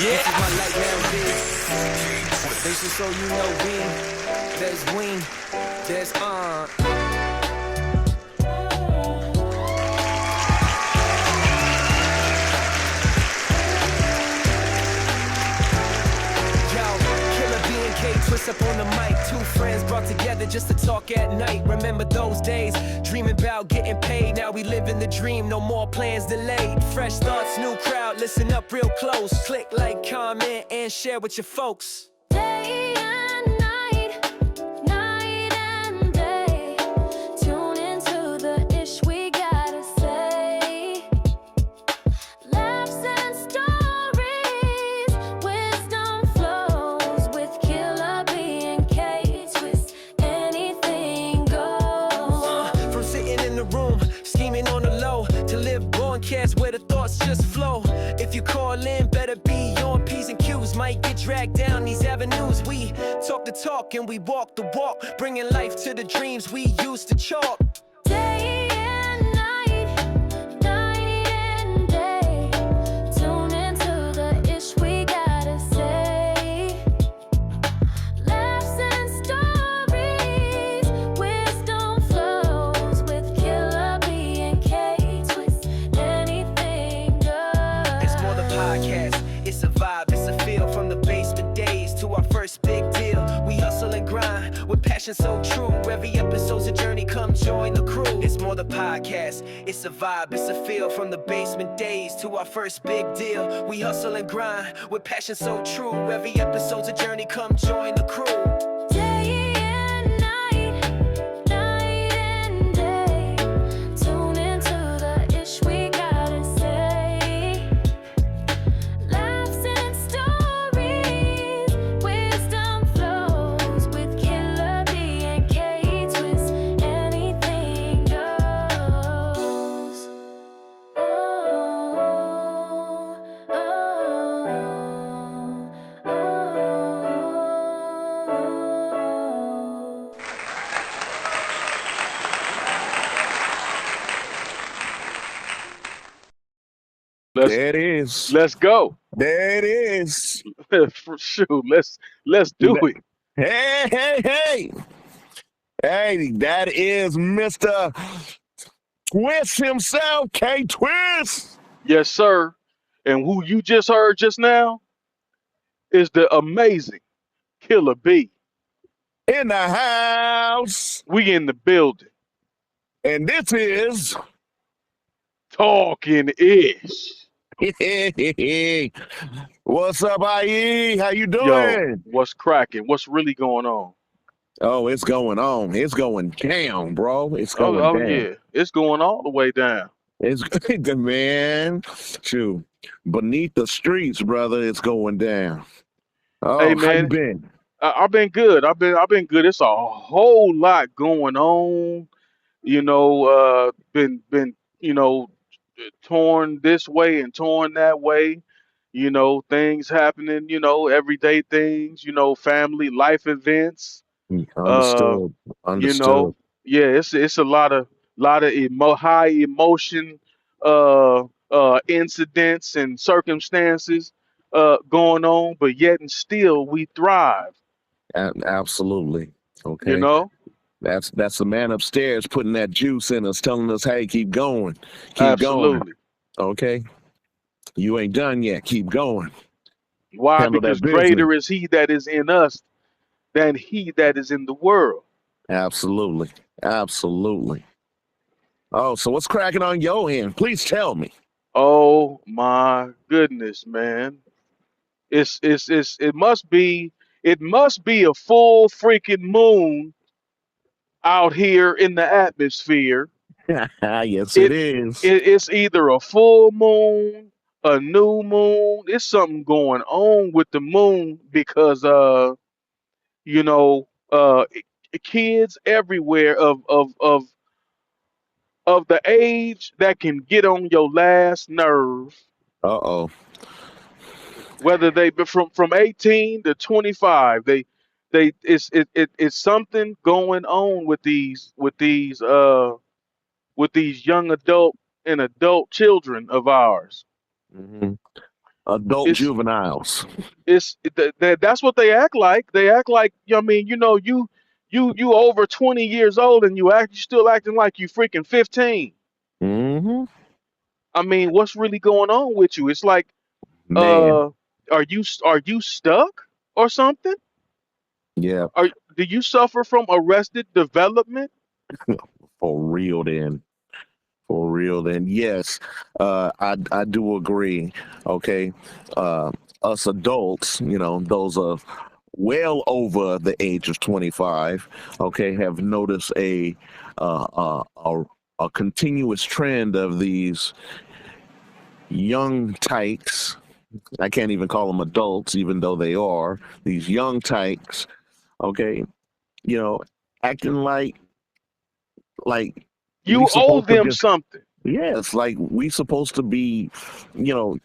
This is my life now, B. This is so you know B. There's Ween, there's Twist up on the mic, two friends brought together just to talk at night. Remember those days, dreaming about getting paid. Now we live in the dream, no more plans delayed. Fresh thoughts, new crowd, listen up real close. Click, like, comment, and share with your folks. Day and night, night and day. Tune into the ish we gotta say. Laughs and stories, wisdom flows with Killer B and K Twist. Anything goes. From sitting in the room, scheming on the low, to live broadcast where the thoughts just flow. If you call in, better be on P's and Q's. Might get dragged down these avenues. We talk the talk and we walk the walk, bringing life to the dreams we used to chalk. Day and night, night and day. Tune into the ish we gotta say. Laughs and stories, wisdom flows with Killer B and K Twist. Anything goes. It's more the podcast, it's a vibe, it's a feel. From the basement days to our first big deal, we hustle and grind with passion so true. Every episode's a journey, come join the crew. It's more the podcast, it's a vibe, it's a feel. From the basement days to our first big deal, we hustle and grind with passion so true. Every episode's a journey, come join the crew. Day and night, night and day. Tune into the ish we gotta say. Laughs and stories, wisdom flows with Killer B and K Twist. Anything goes. There it is. Let's go. There it is. For sure. Let's do it. Hey, hey, hey. Hey, that is Mr. Twist himself, K Twist. Yes, sir. And who you just heard just now is the amazing Killer B. In the house. We in the building. And this is Talking Ish. what's up, IE? How you Yo, doing? what's cracking? What's really going on? Oh, it's going on. It's going down, bro. It's going Oh down. yeah. It's going all the way down. It's good, man. Shoot. Beneath the streets, brother, it's going down. Oh, Hey how you man, been? I've been good. I've been good. It's a whole lot going on. Been torn this way and torn that way. Things happening. Everyday things. Family life events. Uh, Understood. you Understood. know, yeah, it's a lot of high emotion incidents and circumstances going on, but yet and still we thrive. Absolutely. You Okay. know, That's the man upstairs putting that juice in us, telling us, hey, keep going. Keep going. absolutely. Okay. You ain't done yet. Keep going. Why? Handle Because that business. greater is He that is in us than he that is in the world. Absolutely. Absolutely. Oh, so what's cracking on your end? Please tell me. Oh my goodness, man! It must be a full freaking moon out here in the atmosphere. Yes, it It, is. it's either a full moon, a new moon. It's something going on with the moon because you know, kids everywhere of the age that can get on your last nerve, Uh-oh. whether they be from 18 to 25, it's something going on with these young adult and adult children of ours. Hmm. Adult It's juveniles. that's what they act like. They act like, I mean, you over 20 years old and you still acting like you freaking 15. Hmm. I mean, what's really going on with you? It's like, Man, uh, are you stuck or something? yeah, Are Do you suffer from arrested development? for real then. For real then. Yes, I do agree. Okay. Uh, us adults, those are well over the age of 25, okay, have noticed uh, uh, a, a continuous trend of these young tykes. I can't even call them adults, even though they are these young tykes. Okay, you know, acting like we You owe supposed to them just, something. yes, like we supposed to be, you know,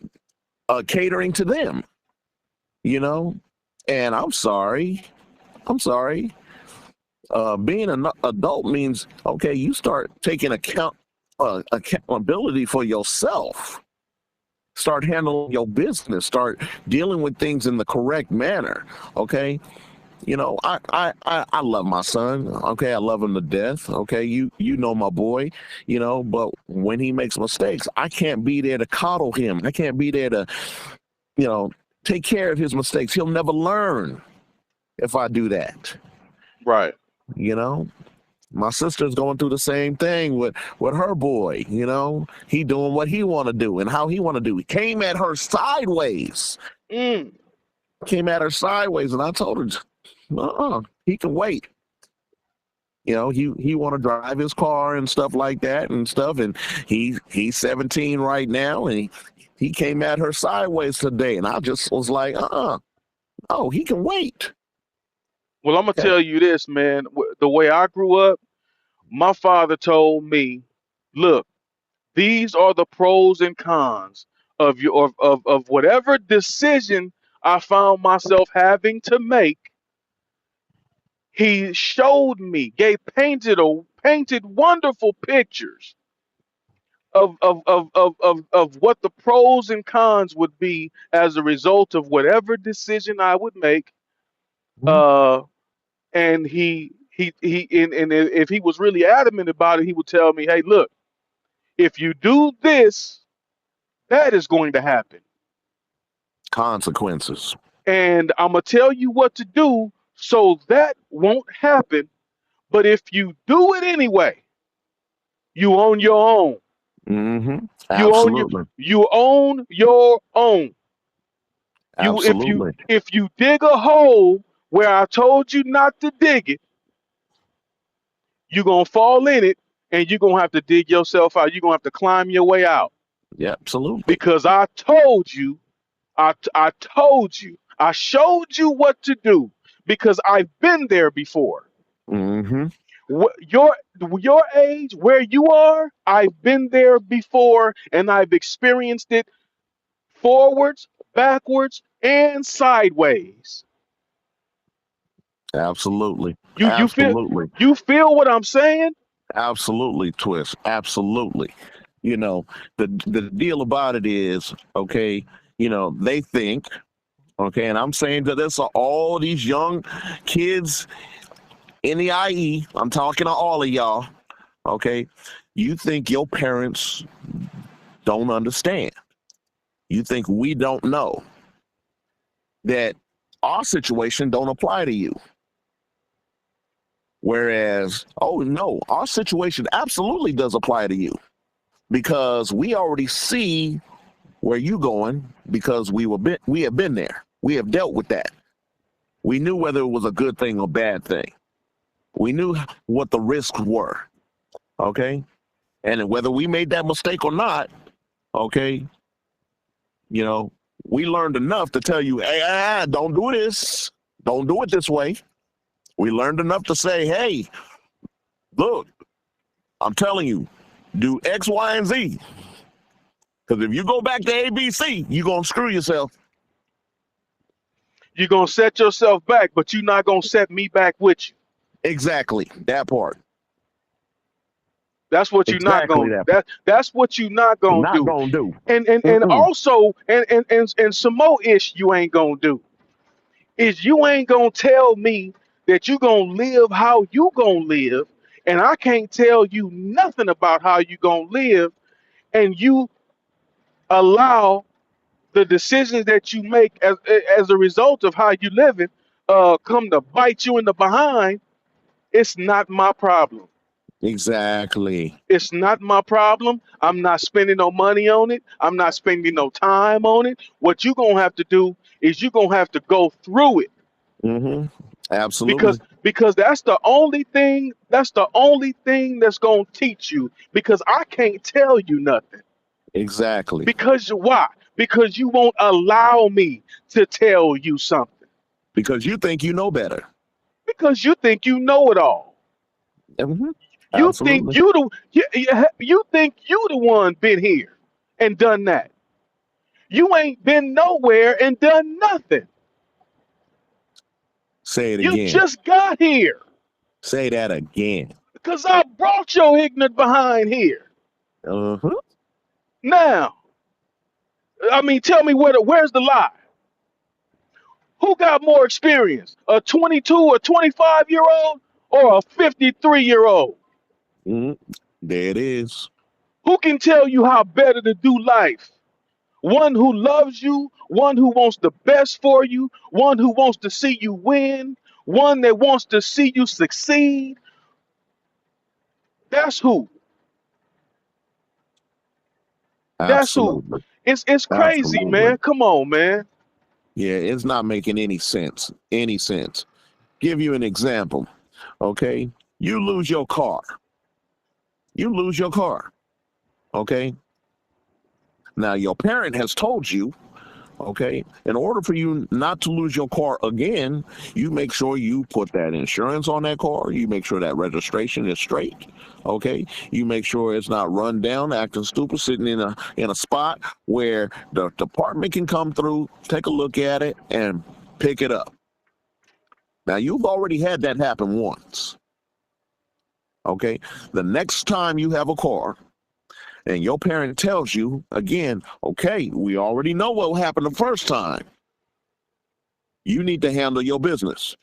catering to them. You know, and I'm sorry. Being an adult means, okay, you start taking accountability for yourself. Start handling your business. Start dealing with things in the correct manner. Okay, I love my son. Okay, I love him to death. Okay, you know my boy. But when he makes mistakes, I can't be there to coddle him. I can't be there to you know take care of his mistakes. He'll never learn if I do that. Right. You know, my sister's going through the same thing with her boy. He doing what he want to do and how he want to do. He Mm. came at her sideways, and I told her, he can wait. He want to drive his car and stuff like that and stuff, and he's 17 right now, and he came at her sideways today, and I just was like, oh, he can wait. Well, I'm gonna Okay. tell you this, man. The way I grew up, my father told me, "Look, these are the pros and cons of whatever decision I found myself having to make." He showed me, painted wonderful pictures of what the pros and cons would be as a result of whatever decision I would make. Uh, and and if he was really adamant about it, he would tell me, "Hey, look, if you do this, that is going to happen, Consequences. and I'm gonna tell you what to do so that won't happen. But if you do it anyway, you own your own. You own your Absolutely. you own your own. You Absolutely. if you dig a hole where I told you not to dig it, you're gonna fall in it, and you're gonna have to dig yourself out. You're gonna have to climb your way out Yeah, absolutely. because I told you, I told you, I showed you what to do because I've been there before. Hmm. Your age, where you are, I've been there before, and I've experienced it forwards, backwards, and sideways. Absolutely. You feel Absolutely. what I'm saying? Absolutely, Twist. Absolutely. You know, the deal about it is, okay, they think, okay, and I'm saying to this all these young kids in the IE, I'm talking to all of y'all, okay, you think your parents don't understand. You think we don't know that our situation don't apply to you. Whereas, oh no, our situation absolutely does apply to you because we already see where you going because we have been there. We have dealt with that. We knew whether it was a good thing or bad thing. We knew what the risks were. Okay. And whether we made that mistake or not, okay, you know, we learned enough to tell you, hey, don't do this. Don't do it this way. We learned enough to say, hey, look, I'm telling you, do X, Y, and Z. Because if you go back to ABC, you're going to screw yourself. You're gonna set yourself back, but you're not gonna set me back with you. Exactly. That part. That's what you're not Exactly going that. that's what you're not gonna Not do. gonna do. And Mm-mm. also and some more ish you ain't gonna do is you ain't gonna tell me that you gonna live how you gonna live, and I can't tell you nothing about how you gonna live, and you allow the decisions that you make as a result of how you living come to bite you in the behind. It's not my problem. Exactly. It's not my problem. I'm not spending no money on it. I'm not spending no time on it. What you're gonna have to do is you're gonna have to go through it Mm-hmm. because Absolutely. that's the only thing that's gonna teach you, because I can't tell you nothing. Exactly. Because why? Because you won't allow me to tell you something. Because you think you know better. Because you think you know it all. Hmm. You think Absolutely. you think you the one been here and done that. You ain't been nowhere and done nothing. Say it You again. just got here Say that again. because I brought your ignorant behind here. Uh-huh. Now, I mean, tell me where's the lie? Who got more experience? A 22 or 25-year-old or a 53-year-old? Hmm. There it is. Who can tell you how better to do life? One who loves you, one who wants the best for you, one who wants to see you win, one that wants to see you succeed. That's who. That's who. Absolutely. It's crazy, man. Absolutely. Come on, man. Yeah, it's not making any sense. Any sense. Give you an example. Okay. You lose your car. You lose your car. Okay. Now your parent has told you, okay, in order for you not to lose your car again, you make sure you put that insurance on that car. You make sure that registration is straight. Okay. You make sure it's not run down, acting stupid, sitting in a spot where the department can come through, take a look at it, and pick it up. Now you've already had that happen once. Okay. The next time you have a car and your parent tells you again, okay, we already know what happened the first time. You need to handle your business.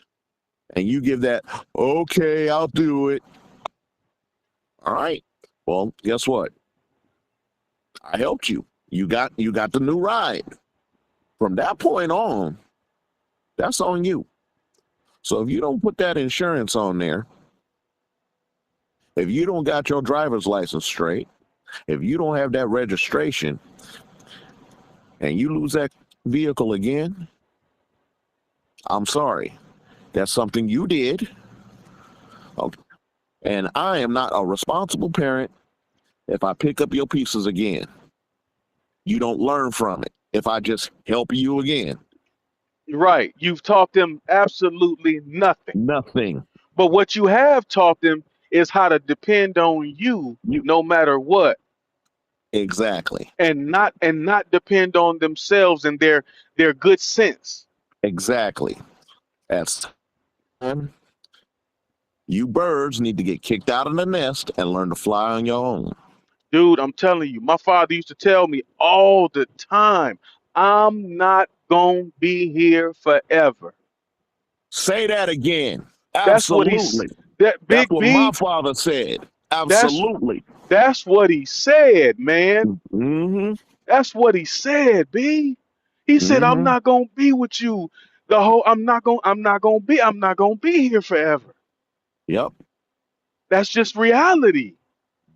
And you give that, okay, I'll do it. All right. Well, guess what? I helped you. You got the new ride. From that point on, that's on you. So if you don't put that insurance on there, if you don't got your driver's license straight, if you don't have that registration, and you lose that vehicle again, I'm sorry. That's something you did. Okay. And I am not a responsible parent if I pick up your pieces again. You don't learn from it if I just help you again. Right. You've taught them absolutely nothing. Nothing. But what you have taught them is how to depend on you You no matter what, exactly. and not depend on themselves and their good sense. Exactly. That's time. You birds need to get kicked out of the nest and learn to fly on your own. Dude, I'm telling you, my father used to tell me all the time, I'm not going to be here forever. Say that again. That's what he's Absolutely. that That's big what my B, father said. that's Absolutely. that's what he said, man. Mm-hmm. That's what he said, B. He said, I'm Mm-hmm. not going to be with you the whole I'm not going to be here forever. Yep. That's just reality.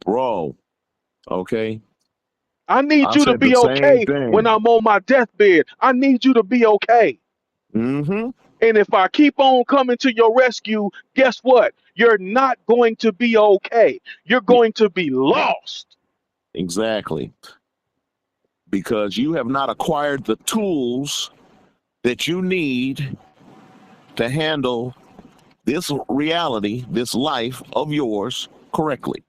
Bro. Okay. I need I you to said the be same okay when thing. I'm on my deathbed. I need you to be okay. Mm-hmm. And if I keep on coming to your rescue, guess what? You're not going to be okay. You're going to be lost. Exactly. Because you have not acquired the tools that you need to handle this reality, this life of yours correctly.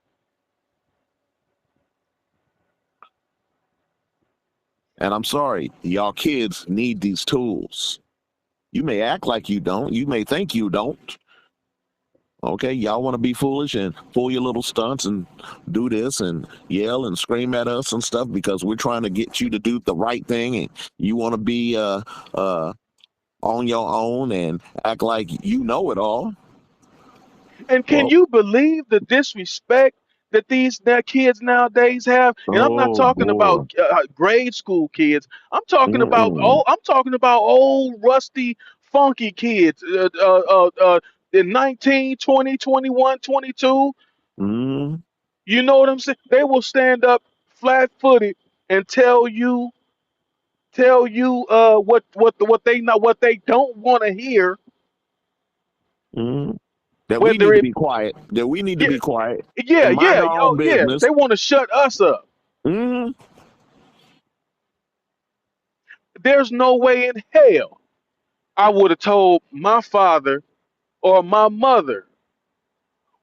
And I'm sorry, y'all kids need these tools. You may act like you don't, you may think you don't, Okay, y'all want to be foolish and pull your little stunts and do this and yell and scream at us and stuff because we're trying to get you to do the right thing and you want to be on your own and act like you know it all. And can Well, you believe the disrespect that these kids nowadays have? And I'm not oh talking boy. about grade school kids. Mm-mm. I'm talking about old rusty funky kids in 19, 20, 21, 22. Mm, You know what I'm saying? They will stand up flat-footed and tell you what they know, what they don't want to hear, mm. That we whether need to it be quiet. That we need to yeah, be quiet yeah, and mind yeah, our own yo, yeah. business. They want to shut us up. Mm, There's no way in hell I would have told my father or my mother,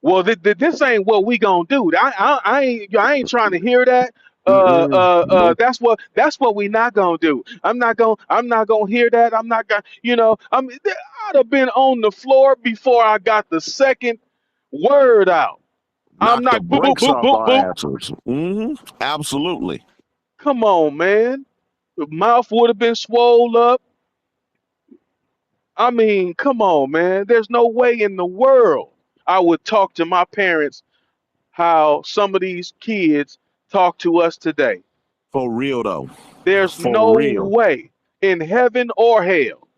well, this ain't what we gonna do. I ain't trying to hear that. mm-mm. Nope. That's what we not gonna do. I'm not gonna hear that. I'm not gonna, I'd have been on the floor before I got the second word out. I'm Knock the not boop boop brakes boop off boop our boop. answers. Absolutely. Come on, man. The mouth would have been swole up. I mean, come on, man. There's no way in the world I would talk to my parents how some of these kids talk to us today. For real though. There's For no real. way in heaven or hell.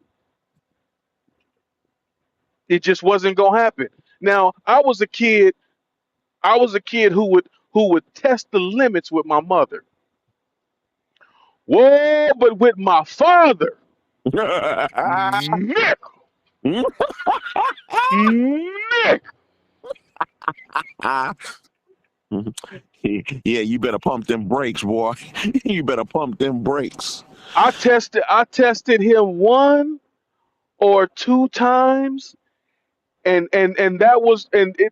It just wasn't gonna happen. Now, I was a kid who would test the limits with my mother. Whoa, but with my father, Nick, Nick. Yeah, you better pump them brakes, boy. You better pump them brakes. I tested him one or two times, and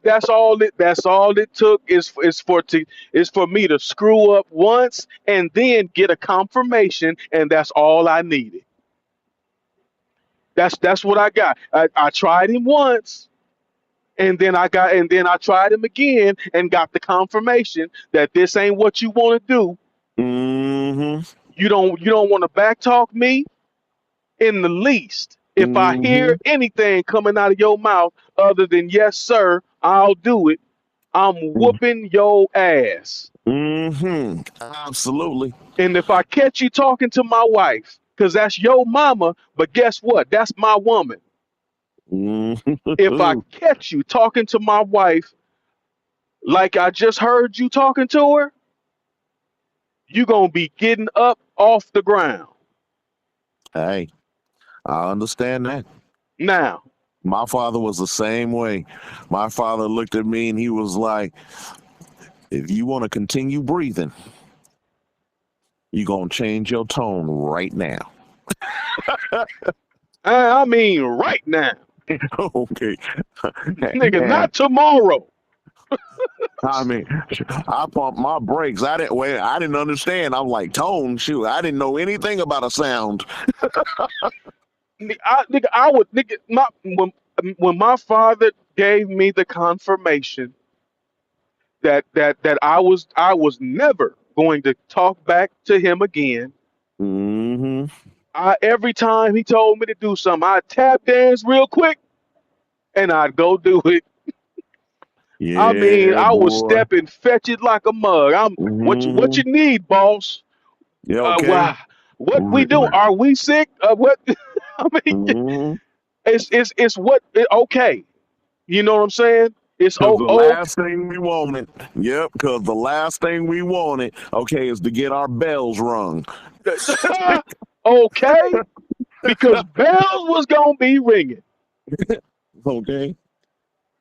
that's all it took is for me to screw up once and then get a confirmation, and that's all I needed. That's what I got. I tried him once, and then I tried him again and got the confirmation that this ain't what you want to do. Mm-hmm. You don't want to backtalk me in the least. If I Mm-hmm. hear anything coming out of your mouth other than yes sir, I'll do it. I'm whooping your ass. Mm-hmm. Absolutely. And if I catch you talking to my wife, because that's your mama, but guess what? That's my woman. If I Mm-hmm. catch you talking to my wife like I just heard you talking to her, you going to be getting up off the ground. Hey, I understand that. Now, My father was the same way. My father looked at me and he was like, if you want to continue breathing, you're going to change your tone right now. I mean right now. Okay. Nigga, And not tomorrow. I mean, I pumped my brakes. I didn't understand. I'm like, tone, shoot. I didn't know anything about a sound. I would, nigga, when my father gave me the confirmation that I was never going to talk back to him again. Hmm. Every time he told me to do something, I'd tap dance real quick and I'd go do it. I mean, Yeah, I was boy. stepping fetch it like a mug. What Hmm. you need, boss? Yeah, okay. Wow. What we do? Are we sick? What? I mean, Hmm. it's okay. You know what I'm saying? It's Because the okay. last thing we wanted, yep, because the last thing we wanted, okay, is to get our bells rung. Okay, because bells was gonna be ringing. Okay,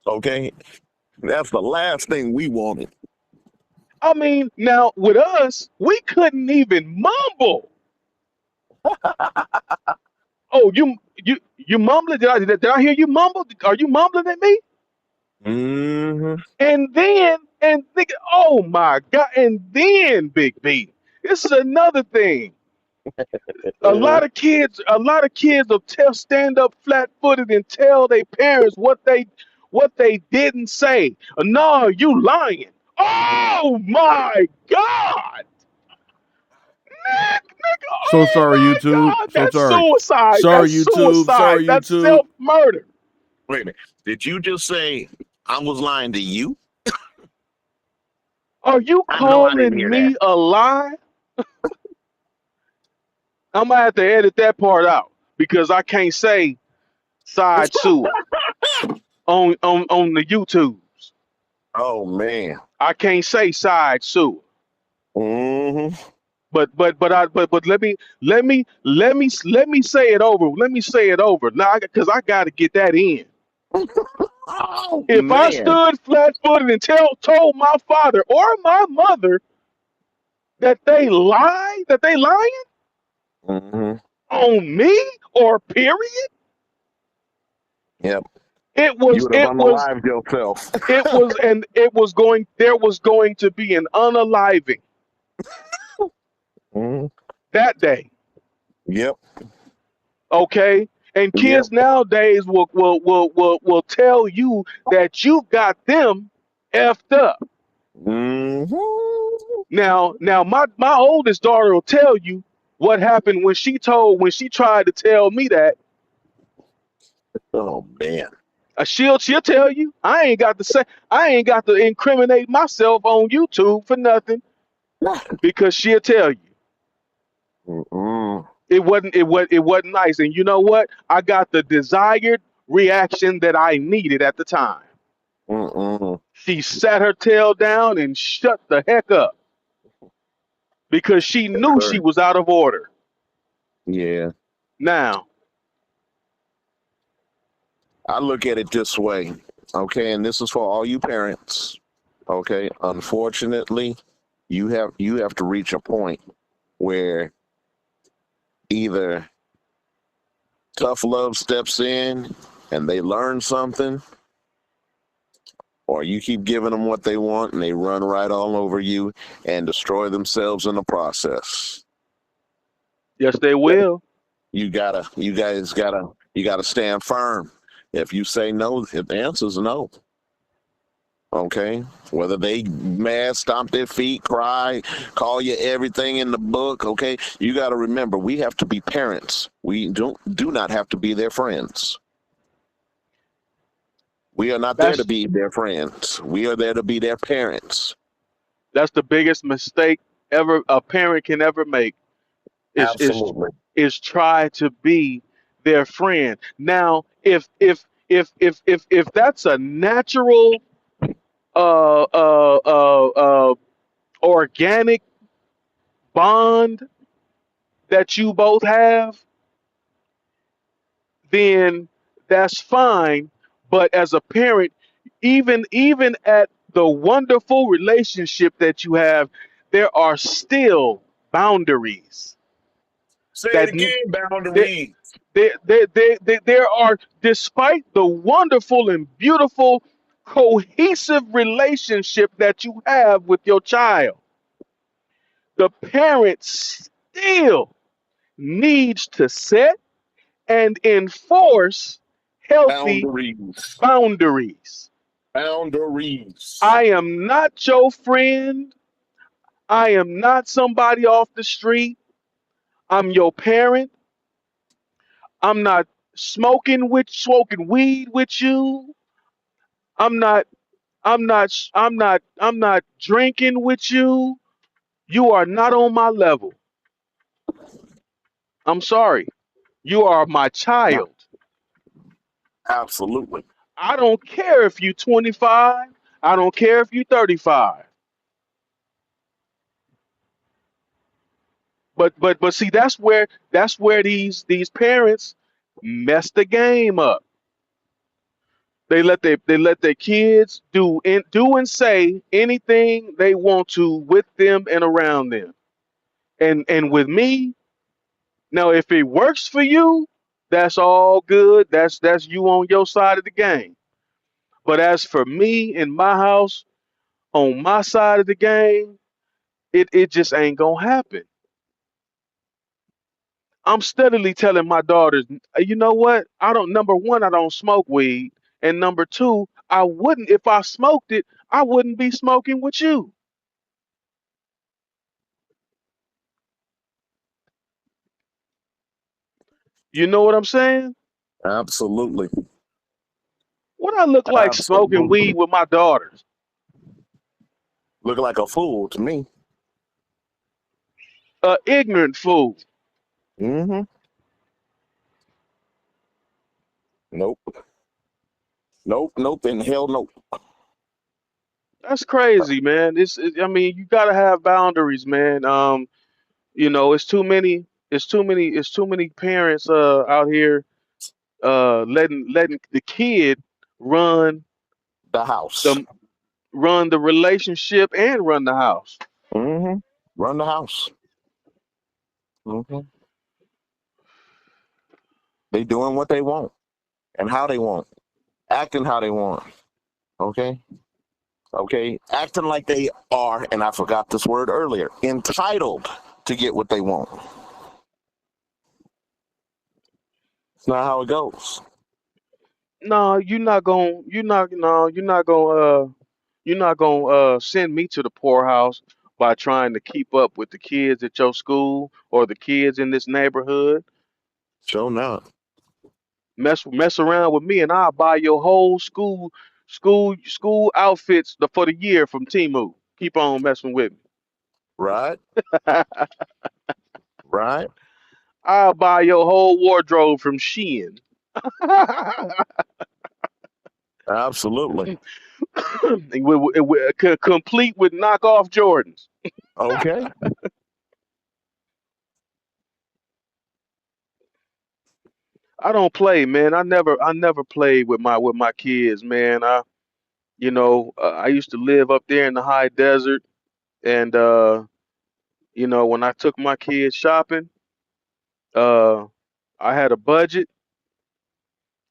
okay. That's the last thing we wanted. I mean, now with us, we couldn't even mumble. Oh, you mumbling? Did I hear you mumble? Are you mumbling at me? Hmm. And think, oh my God, and then Big B. This is another thing. A lot of kids will stand up flat footed and tell their parents what they didn't say. No, you lying. Oh my God. Nigga, So oh sorry, my YouTube. God. So That's sorry. suicide. Sorry, That's YouTube. suicide. Sorry, That's YouTube. self-murder. Wait a minute. Did you just say I was lying to you? Are you I know I didn't calling hear that. me a lie? I'm gonna have to edit that part out because I can't say side sewer on the YouTubes. Oh man. I can't say side sewer. Hmm. But let me say it over. Let me say it over now because I got to get that in. Oh If I man. stood flat-footed and told my father or my mother that they lying Hmm. on me or period, Yep. it You was would have it was unalived yourself. it was and it was going there was going to be an unaliving Hmm. that day. Yep. Okay. And Yep. kids nowadays will tell you that you got them effed up. Hmm. Now my oldest daughter will tell you what happened when she tried to tell me that. Oh man. She'll tell you I ain't got to incriminate myself on YouTube for nothing because she'll tell you Mm-mm. it wasn't nice. And you know what? I got the desired reaction that I needed at the time. Mm-mm. She sat her tail down and shut the heck up because she Yes, knew she sir. was out of order. Yeah. Now, I look at it this way. Okay, and this is for all you parents. Okay. Unfortunately, you have to reach a point where either tough love steps in and they learn something, or you keep giving them what they want and they run right all over you and destroy themselves in the process. yes, they will. You guys gotta stand firm. If you say no, if the answer is no. Okay, whether they mad, stomp their feet, cry, call you everything in the book. Okay, you got to remember we have to be parents. We do not have to be their friends. We are not there to That's be their friends. We are there to be their parents. that's the biggest mistake ever a parent can ever make is is Absolutely. is try to be their friend. Now, if that's a natural uh uh uh uh organic bond that you both have, then that's fine. But as a parent, even at the wonderful relationship that you have, there are still boundaries Say it that again, there, boundary. there are, despite the wonderful and beautiful cohesive relationship that you have with your child, the parent still needs to set and enforce healthy Boundaries. boundaries. Boundaries. I am not your friend. I am not somebody off the street. I'm your parent. I'm not smoking weed with you. I'm not I'm not drinking with you. You are not on my level. I'm sorry. You are my Yeah, child. absolutely. I don't care if you're 25. I don't care if you're 35. But see, that's where these parents mess the game up. They let their kids do and say anything they want to with them and around them. And with me, now if it works for you, that's all good. That's you on your side of the game. But as for me in my house, on my side of the game, it just ain't gonna happen. I'm steadily telling my daughters, you know what? I don't number one, I don't smoke weed. And number two, I wouldn't if I smoked it, I wouldn't be smoking with you. You know what I'm saying? Absolutely. What I look like smoking Absolutely. weed with my daughters? Look like a fool to me. A ignorant fool. Mm-hmm. Nope. Nope. Nope. And hell no. That's crazy, man. I mean, you gotta have boundaries, man. It's too many. It's too many. It's too many parents out here letting the kid run The house. the run the relationship and run the house. Mm-hmm. Run the house. Mm-hmm. They doing what they want and how they want, acting how they want. Okay. Okay. Acting like they are, and I forgot this word earlier, entitled to get what they want. It's not how it goes. No, you're not going. You're not. No, you're not going. You're not going to send me to the poorhouse by trying to keep up with the kids at your school or the kids in this neighborhood. Sure not. Mess around with me, and I'll buy your whole school outfits for the year from Timu. Keep on messing with Right. me. Right. I'll buy your whole wardrobe from Shein. Absolutely. Complete with knockoff Jordans. Okay. I don't play, man. I never played with my kids, man. I used to live up there in the high desert, and when I took my kids shopping, uh, I had a budget,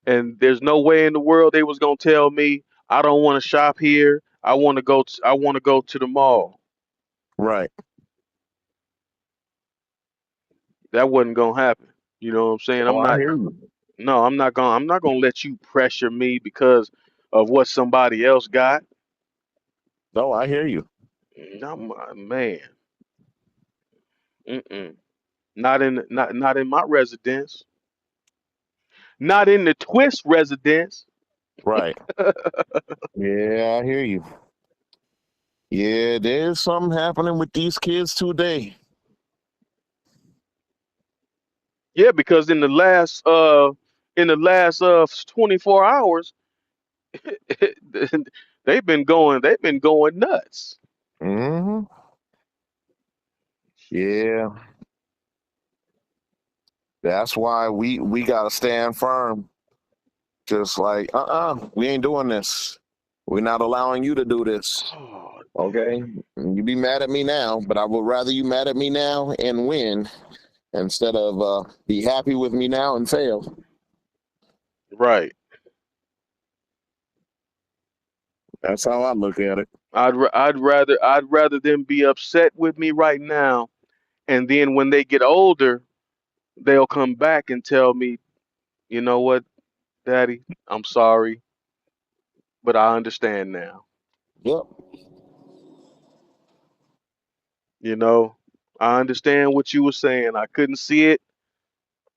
and there's no way in the world they was gonna tell me I don't want to shop here. I want to go to the mall. Right. That wasn't gonna happen. You know what I'm saying? Oh, I hear you. No, I'm not gonna let you pressure me because of what somebody else got. No, I hear you. Man. Mm-mm. Not in my residence. Not in the twist residence. Right. Yeah, I hear you. Yeah, there's something happening with these kids today. Yeah, because in the last 24 hours, they've been going nuts. Hmm. Yeah, that's why we gotta stand firm. Just like, we ain't doing this. We're not allowing you to do this. Oh, Okay, you be mad at me now, but I would rather you mad at me now and win instead of be happy with me now and fail. right. That's how I look at it. I'd rather them be upset with me right now, and then when they get older, they'll come back and tell me, you know what, Daddy, I'm sorry, but I understand now. Yep. You know, I understand what you were saying. I couldn't see it.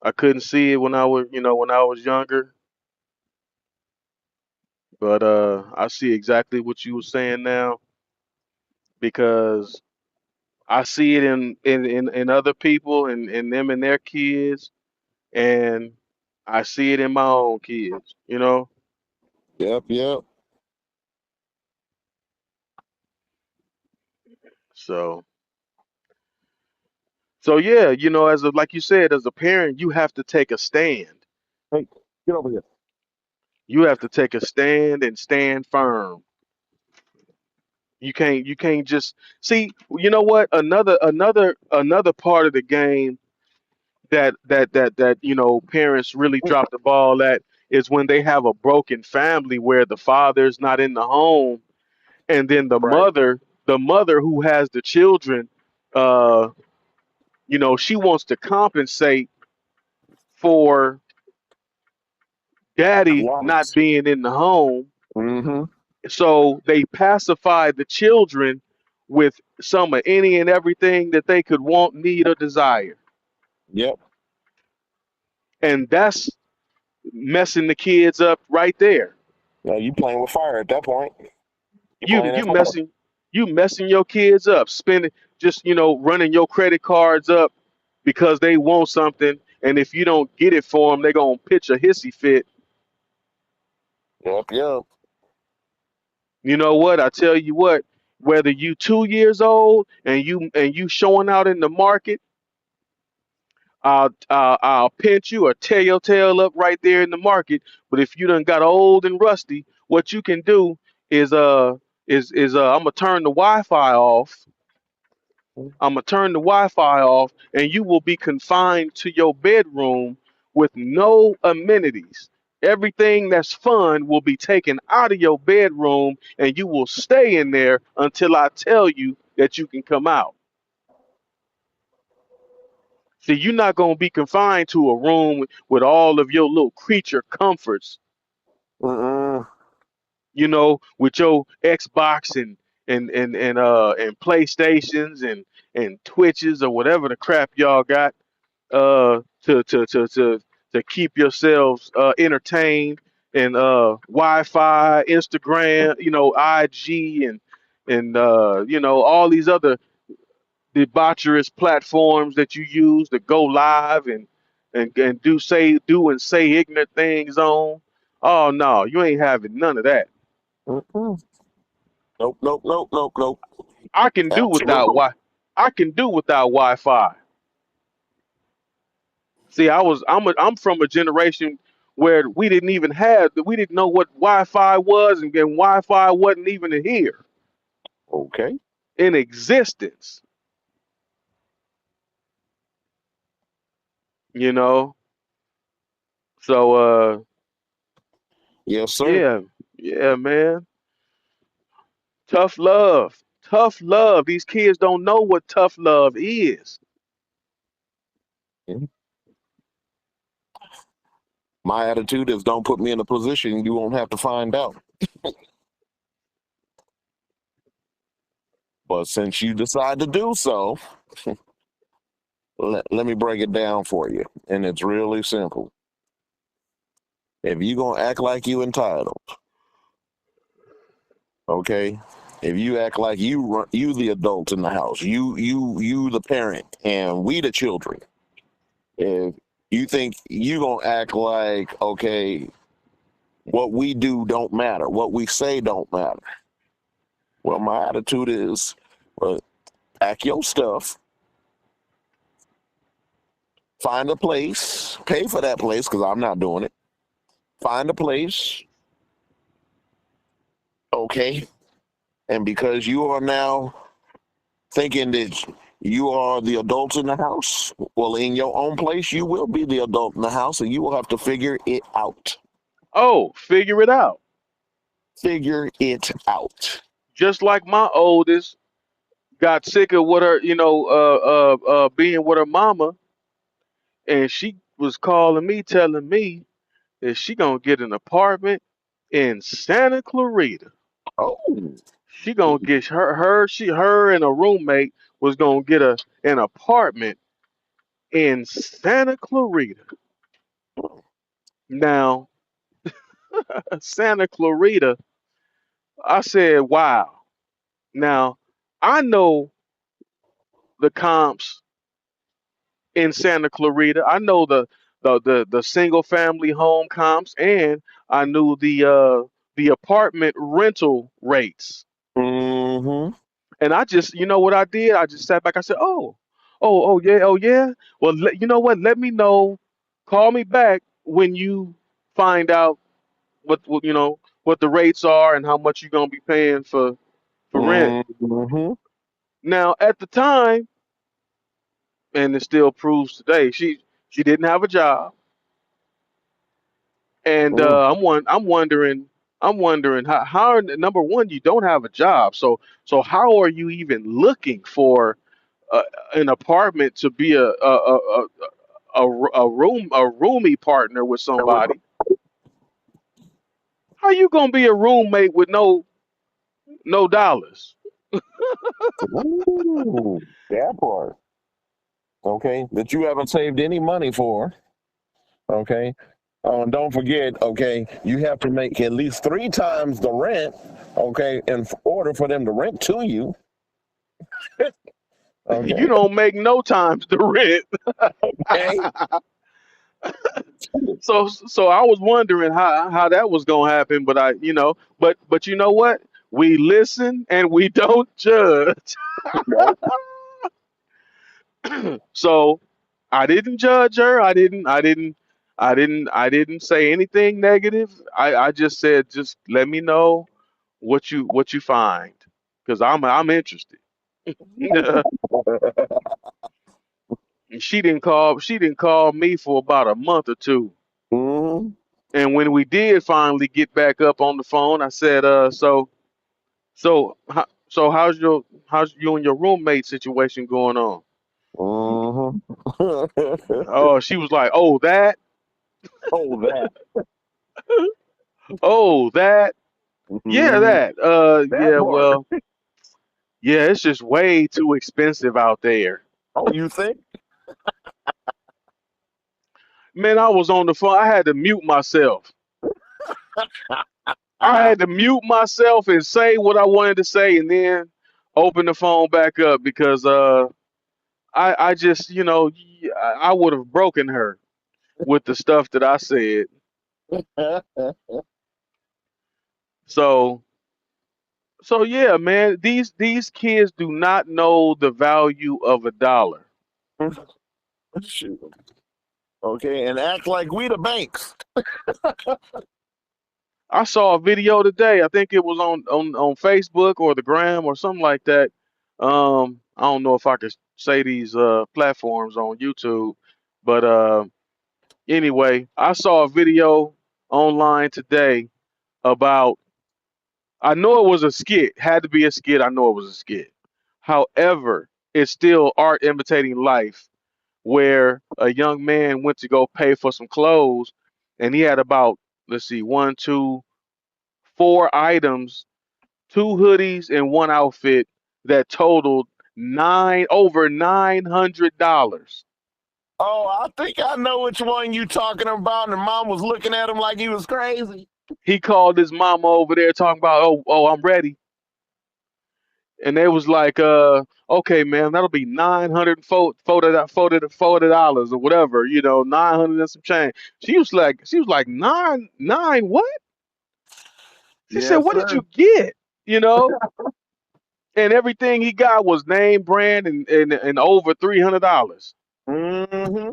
I couldn't see it when I was younger, but I see exactly what you were saying now because I see it in other people and them and their kids, and I see it in my own kids. Yep. Yep. So so yeah, like you said, as a parent, you have to take a stand. Hey, get over here. You have to take a stand and stand firm. You can't just see. You know what? Another part of the game that parents really drop the ball at is when they have a broken family where the father's not in the home, and then the Right. mother who has the children, uh, she wants to compensate for daddy not Loss. being in the home. Mm-hmm. So they pacified the children with some of any and everything that they could want, need, or desire. Yep. And that's messing the kids up right there. Now you playing with fire at that point. You You playing in you fire. messing you messing your kids up, spending just running your credit cards up because they want something, and if you don't get it for them, they're gonna pitch a hissy fit. Yep. Yep. You know what? I tell you what, whether you 2 years old and you showing out in the market, I'll pinch you or tear your tail up right there in the market. But if you done got old and rusty, what you can do is I'm gonna turn the Wi-Fi off. I'm gonna turn the Wi-Fi off, and you will be confined to your bedroom with no amenities. Everything that's fun will be taken out of your bedroom, and you will stay in there until I tell you that you can come out. See, you're not gonna be confined to a room with all of your little creature comforts, Mm-mm. with your Xbox and PlayStations and Twitches or whatever the crap y'all got to keep yourselves entertained, and Wi-Fi, Instagram, IG, and all these other debaucherous platforms that you use to go live and do and say ignorant things on. Oh no, you ain't having none of that. Mm-mm. Nope. Nope. Nope. Nope. Nope. I can do without Absolutely. Wi. I can do without Wi-Fi. See, I'm from a generation where we didn't know what Wi-Fi was, and Wi-Fi wasn't even here Okay. in existence. You know, so Yes, sir. yeah, yeah, man, tough love. These kids don't know what tough love is. Mhm. My attitude is don't put me in a position you won't have to find out. But since you decide to do so, let me break it down for you. And it's really simple. If you going to act like you entitled, okay? If you act like you the adult in the house, you the parent, and we the children. If you think you going to act like, okay, what we do don't matter, what we say don't matter. Well, my attitude is, well, pack your stuff, find a place, pay for that place because I'm not doing it. Find a place, okay? And because you are now thinking that you are the adult in the house, well, in your own place, you will be the adult in the house and you will have to figure it out. Oh, figure it out. Figure it out. Just like my oldest got sick of what her, being with her mama, and she was calling me, telling me that she gonna get an apartment in Santa Clarita. Oh, She gonna get her and a roommate was gonna get an apartment in Santa Clarita. Now, Santa Clarita, I said, wow. Now, I know the comps in Santa Clarita. I know the single family home comps, and I knew the apartment rental rates. mm-hmm. And I just, you know what I did? I just sat back. I said, oh yeah, oh yeah. Well, you know what? Let me know. Call me back when you find out what the rates are and how much you're gonna be paying for rent. Mm-hmm. Now, at the time, and it still proves today, she didn't have a job, and Mm. I'm wondering how number one, you don't have a job, so how are you even looking for uh, an apartment to be a roomie partner with somebody? How you gonna be a roommate with no dollars? Ooh, that part. Okay, that you haven't saved any money for. Okay, don't forget. Okay, you have to make at least 3 times the rent. Okay, in order for them to rent to you. You Okay, don't make no times the rent. hey, So I was wondering how that was gonna happen, but but you know what? We listen and we don't judge. no, So I didn't judge her. I didn't say anything negative. I just said, just let me know what you find, because I'm interested. And she didn't call me for about a month or two. hmm And when we did finally get back up on the phone, I said, so how's you and your roommate situation going on? hmm Oh, she was like, oh that, oh, that. oh that, yeah Mhm. that, That yeah, part. well, yeah, it's just way too expensive out there. Oh, you think? Man, I was on the phone. I had to mute myself. I had to mute myself and say what I wanted to say, and then open the phone back up because I just I would have broken her with the stuff that I said. So yeah, man, these kids do not know the value of a dollar. Shoot. Okay, and act like we the banks. I saw a video today. I think it was on Facebook or the Gram or something like that. I don't know if I could say these platforms on YouTube, but anyway, I saw a video online today about. I know it was a skit. Had to be a skit. I know it was a skit. However, it's still art imitating life, where a young man went to go pay for some clothes, and he had about, let's see, one, two, four items, two hoodies and one outfit that totaled over $900. Oh, I think I know which one you talking about. And mom was looking at him like he was crazy. He called his mama over there talking about, oh, I'm ready. And they was like, okay, man, that'll be $940 or whatever, 900 and some change. She was like, nine what? She said, Yes, what did sir. you get? You know, and everything he got was name brand and over $300. Hmm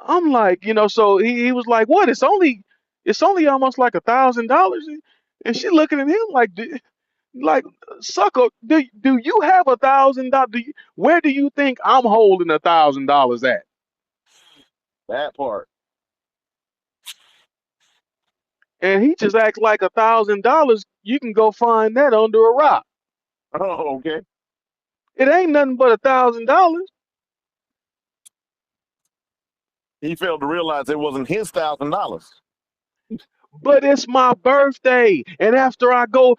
I'm like, so he was like, what? It's only almost like $1,000, and she looking at him like, like, sucker, do you have $1,000? Where do you think I'm holding $1,000 at? That part. And he just acts like $1,000. You can go find that under a rock. Oh, okay. It ain't nothing but $1,000. He failed to realize it wasn't his $1,000. But it's my birthday, and after I go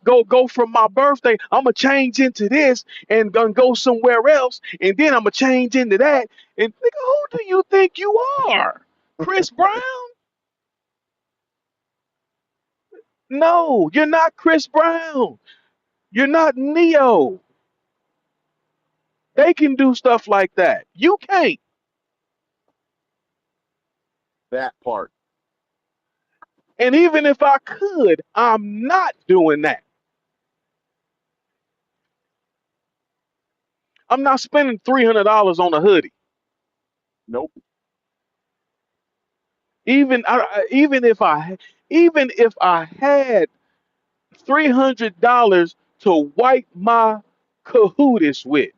go from my birthday, I'm gonna change into this and gonna go somewhere else, and then I'm gonna change into that. And nigga, who do you think you are, Chris Brown? No, you're not Chris Brown. You're not Neo. They can do stuff like that. You can't. That part. And even if I could, I'm not doing that. I'm not spending $300 on a hoodie. Nope. Even if I had $300 to wipe my cahootis with,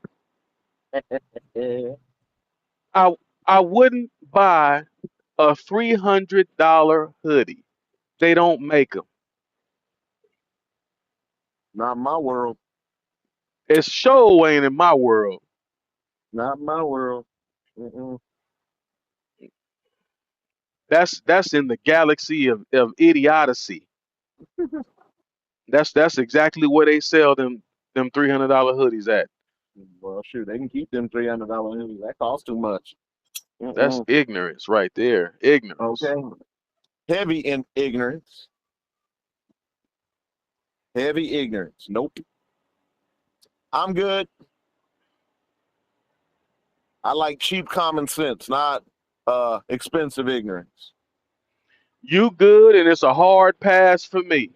I I wouldn't buy a $300 hoodie. They don't make them. Not my world. It's show ain't in my world. Not my world. Mm-mm. That's in the galaxy of idiocy. That's exactly where they sell them $300 hoodies at. Well, shoot, they can keep them $300 movies. That costs too much. That's Mm-mm. ignorance right there. Ignorance. Okay. Heavy in ignorance. Heavy ignorance. Nope. I'm good. I like cheap common sense, not expensive ignorance. You good, and it's a hard pass for me.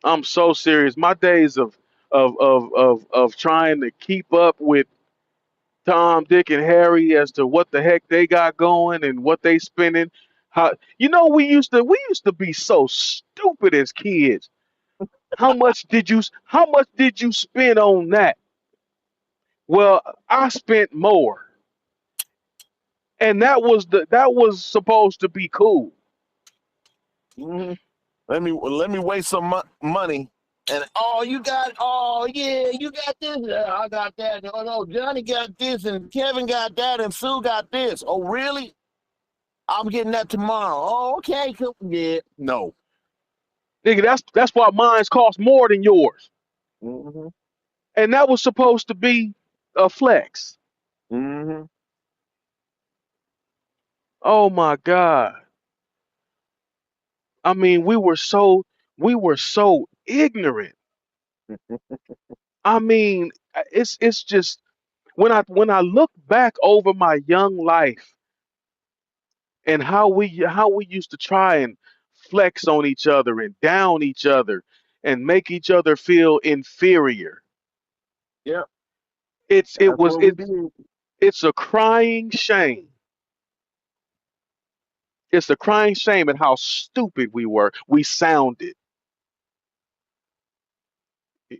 I'm so serious. My days of trying to keep up with Tom, Dick, and Harry as to what the heck they got going and what they spending. How we used to be so stupid as kids. How much did you spend on that? Well, I spent more, and that was supposed to be cool. Hmm. Let me waste some money. And yeah, you got this. I got that. Oh no, Johnny got this, and Kevin got that, and Sue got this. Oh really? I'm getting that tomorrow. Oh okay, cool. Yeah, no. Nigga, that's why mine's cost more than yours. Hmm. And that was supposed to be a flex. Hmm. Oh my God. I mean, we were so ignorant. I mean, it's just when I look back over my young life and how we used to try and flex on each other and down each other and make each other feel inferior. Yeah, It's it that's was what we it did. it's a crying shame. It's a crying shame at how stupid we were. We sounded,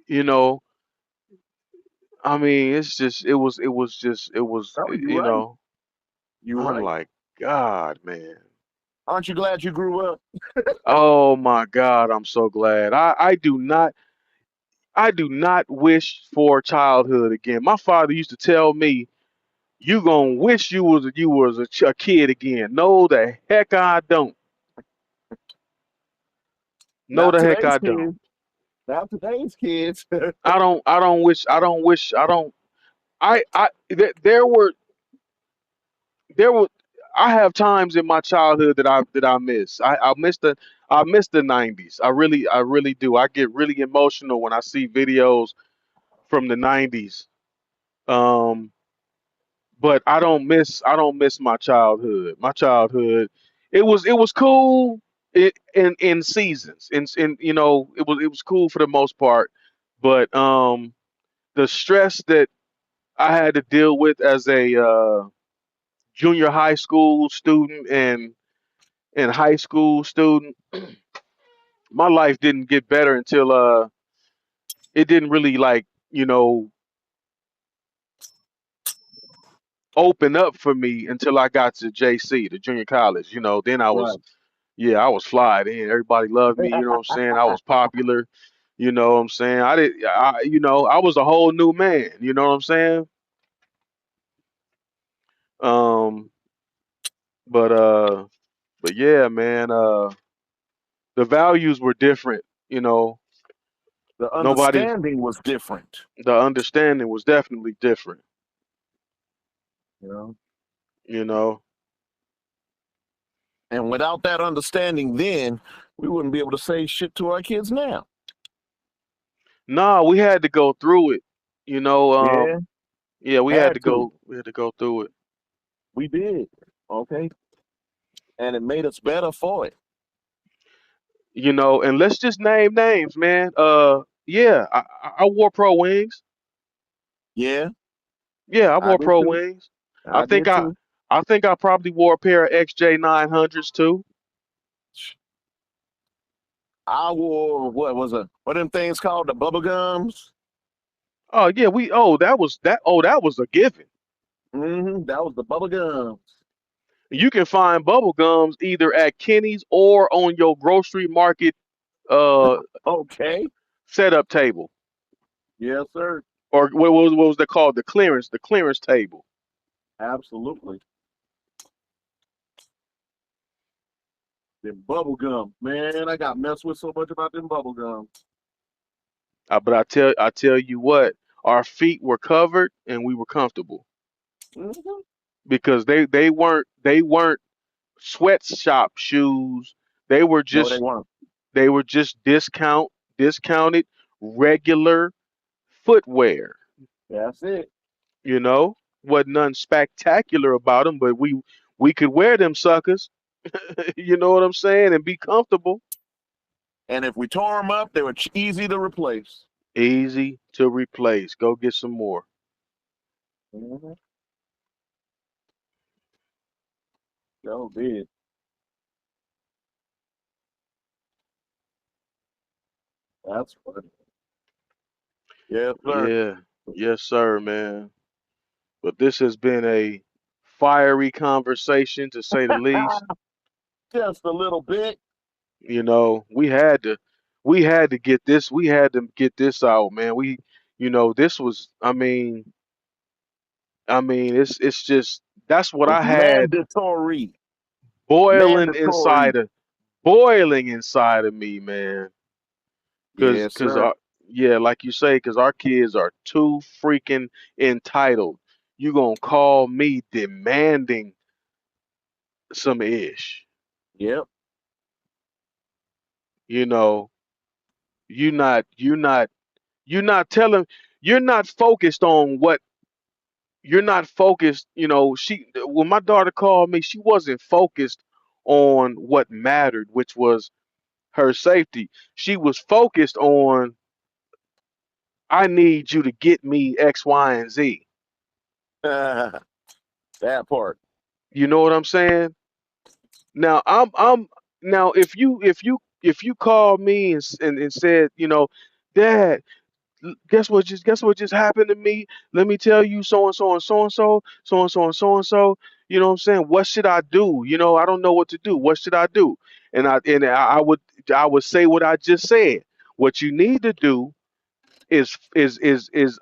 you know. I mean, it was, Oh, you're you right. know. You're I'm right. like, God, man. Aren't you glad you grew up? Oh my God, I'm so glad. I do not wish for childhood again. My father used to tell me, "You gonna wish you was a kid again." No, the heck I don't. No, Not the heck today's I don't. kids. Not today's kids. There were I have times in my childhood that I miss. I miss the 90s. I really do. I get really emotional when I see videos from the 90s. Um but I don't miss my childhood. My childhood, it was cool in seasons. It was cool for the most part, but the stress that I had to deal with as a junior high school student and high school student, my life didn't get better until it didn't really like, you know, open up for me until I got to JC, the junior college. Then I was Right. yeah, I was fly then. Everybody loved me, you know what I'm saying? I was popular, you know what I'm saying? I was a whole new man, you know what I'm saying? Um but uh but yeah, man, the values were different, you know. The Nobody understanding was different. The understanding was definitely different, You know. you know. And without that understanding then, we wouldn't be able to say shit to our kids now. Nah, we had to go through it, you know. Yeah, Yeah, had to. we had to go through it. We did. Okay. And it made us better for it. And let's just name names, man. Yeah, I wore Pro Wings. Yeah, Yeah, I I wore did Pro too. Wings. I I think did I too. I think I probably wore a pair of XJ 900s too. I wore what them things called? The bubble gums? Oh yeah, that was a given. That was the bubble gums. You can find bubble gums either at Kenny's or on your grocery market uh Okay. setup table, Yes, sir. or what was that called? The clearance table. Absolutely. Them bubble gum, man. I got messed with so much about them bubble gum. But I tell you what, our feet were covered and we were comfortable Hmm. because they weren't sweatshop shoes. They were No, they just weren't. they were just discounted regular footwear. That's it. You know, wasn't nothing spectacular about them, but we could wear them suckers. You know what I'm saying, and be comfortable. And if we tore them up, they were easy to replace. Easy to replace. Go get some more. Mm-hmm. So did. That's funny. Yes, sir. Yeah. Yes, sir, man. But this has been a fiery conversation to say the least. Just a little bit. You know, we had to get this out, man. This was I mean it's just that's what It's I had mandatory. boiling Mandatory. inside of boiling inside of me, man. Cause Yes, cause sir. our yeah, like you say, cause our kids are too freaking entitled. You gonna call me demanding some ish. Yep. You know, you're not telling you're not focused on what you're not focused, she when my daughter called me, she wasn't focused on what mattered, which was her safety. She was focused on I need you to get me X, Y, and Z. That part. You know what I'm saying? Now I'm now if you called me and said, Dad, guess what just happened to me? Let me tell you so and so and so and so, so and so and so and so. You know what I'm saying? What should I do? I don't know what to do. What should I do? And I would say what I just said. What you need to do is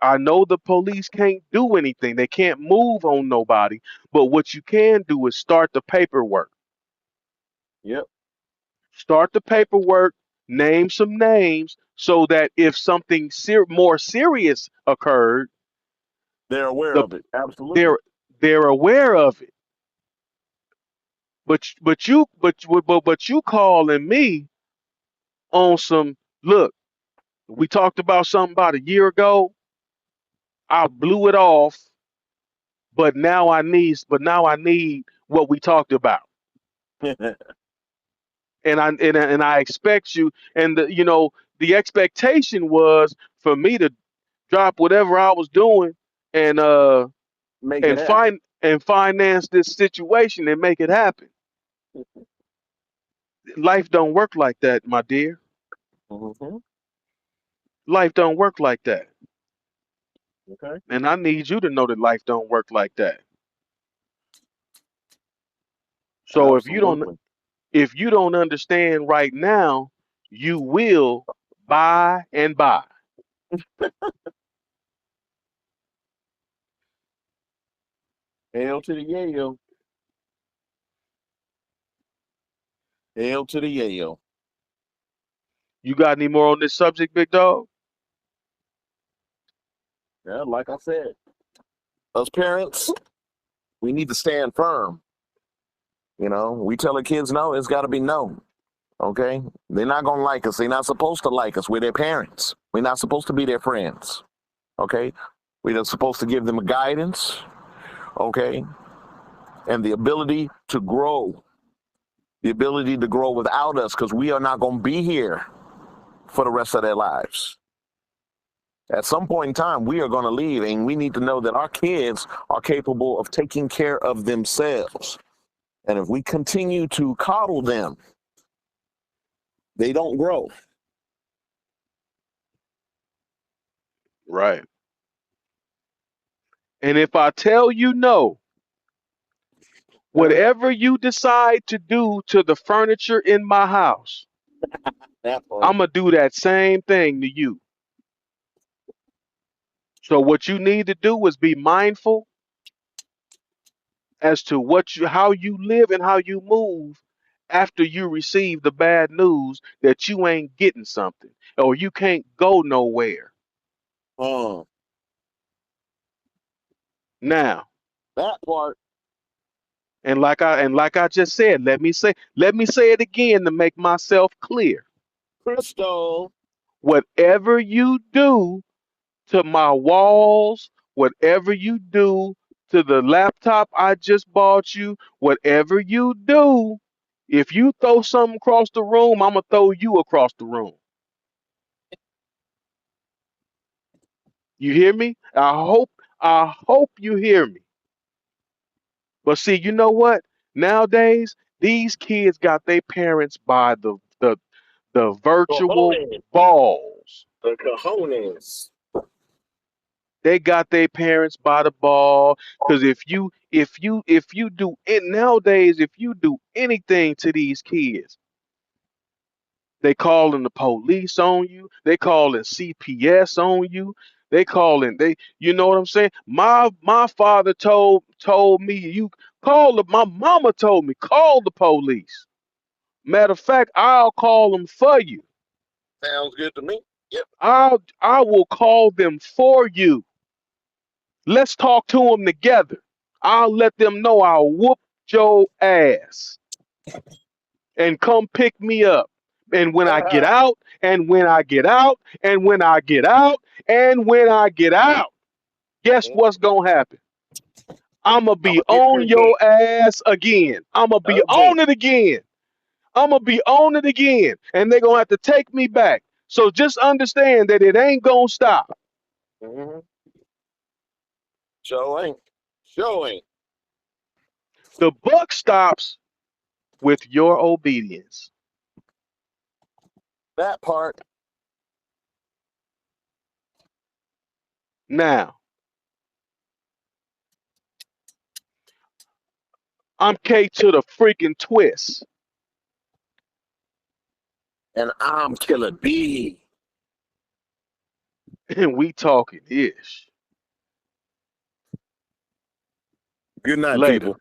I know the police can't do anything. They can't move on nobody. But what you can do is start the paperwork. Yep. Start the paperwork, name some names so that if something more serious occurred, They're aware the of it. Absolutely. they're they're aware of it. But you calling me on some look. We talked about something about a year ago. I blew it off, but now I need what we talked about. And I expect you, and the expectation was for me to drop whatever I was doing and Make it and happen. finance this situation and make it happen. Life don't work like that, my dear. Hmm. Life don't work like that. Okay. And I need you to know that life don't work like that. So Absolutely. if you don't understand right now, you will by and by. Hail to the yayo. Hail to the yayo. You got any more on this subject, big dog? Yeah, like I said, us parents, we need to stand firm. We tell the kids no, it's got to be no. Okay? They're not going to like us. They're not supposed to like us. We're their parents. We're not supposed to be their friends. Okay? We're just supposed to give them guidance. Okay? And the ability to grow. The ability to grow without us because we are not going to be here for the rest of their lives. At some point in time, we are going to leave, and we need to know that our kids are capable of taking care of themselves. And if we continue to coddle them, they don't grow. Right. And if I tell you no, whatever you decide to do to the furniture in my house, That part. I'm gonna do that same thing to you. So what you need to do is be mindful as to how you live and how you move after you receive the bad news that you ain't getting something or you can't go nowhere. Oh, Now, that part. and like I just said, let me say it again to make myself clear. Crystal. Whatever you do to my walls, whatever you do to the laptop I just bought you, whatever you do, if you throw something across the room, I'm gonna throw you across the room. You hear me? I hope you hear me. But see, you know what? Nowadays, these kids got their parents by the virtual Cojones. balls. The cojones. They got their parents by the ball. Cause if you do it nowadays, if you do anything to these kids, they calling the police on you. They calling CPS on you. They you know what I'm saying? My father told me you my mama told me call the police. Matter of fact, I'll call them for you. Sounds good to me. Yep. I will call them for you. Let's talk to them together. I'll let them know I'll whoop your ass and come pick me up. And when I get out, and when I get out, and when I get out, and when I get out, guess what's gonna happen? I'ma I'm be gonna get you on again. your ass again. I'ma be Again. on it again. I'ma be on it again. And they're gonna have to take me back. So just understand that it ain't gonna stop. Mm-hmm. Showing. Showing. The buck stops with your obedience. That part. Now, I'm K to the freaking twist. And I'm Killer B. And we talking ish. Good night, Later. people.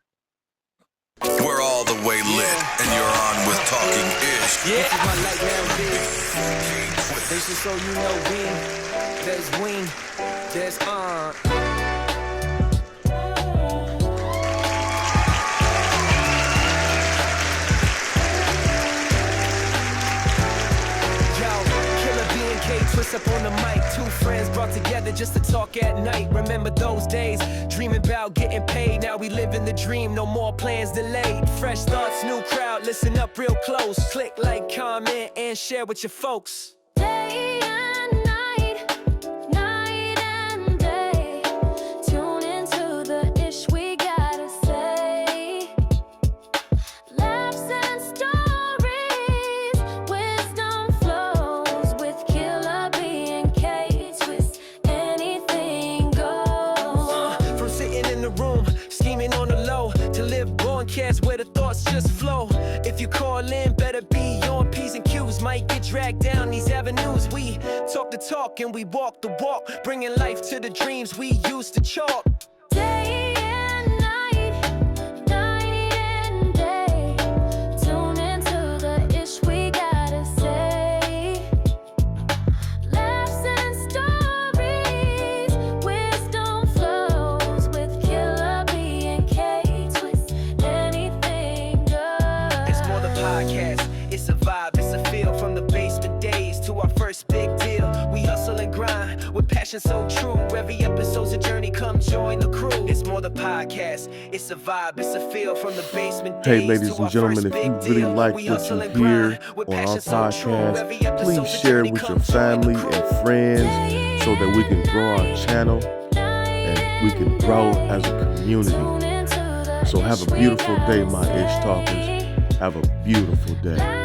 We're all the way lit, and you're on with Talking Ish. This is my light now, bitch. This is so you know Ween. There's Ween. There's Killer B and K twist up on the mic. Two friends brought together just to talk at night. Remember those days, dreaming about getting paid. Now we live in the dream, no more plans delayed. Fresh thoughts, new crowd, listen up real close. Click, like, comment, and share with your folks. Day and night, night and day. Tune into the ish we gotta say. Laughs and stories, wisdom flows with Killer B and K twist. Anything goes. From sitting in the room, scheming on the low, to live broadcast where the thoughts just flow. If you call in, better be on P's and Q's. Might get dragged down these avenues. We talk the talk and we walk the walk, bringing life to the dreams we used to chalk. Day and night, night and day. Tune into the ish we gotta say. Laughs and stories, wisdom flows with Killer B and K twist. Anything goes. It's more than podcast, it's a vibe, it's a feel. From the basement days to our first big deal, we hustle and grind with passion so true. Every episode's a journey, come join the crew. It's more the podcast, it's a vibe, it's a feel. From the basement days Hey, ladies to and our gentlemen, first if you big really deal. like We what hustle you and hear grind with on our passion so true. Every podcast, please episode's a share journey, it with come your join the family crew. and friends so that we can grow our channel and we can grow as a community. Tune into the So have ish a we beautiful day, gotta my Ish say. Talkers. Have a beautiful day.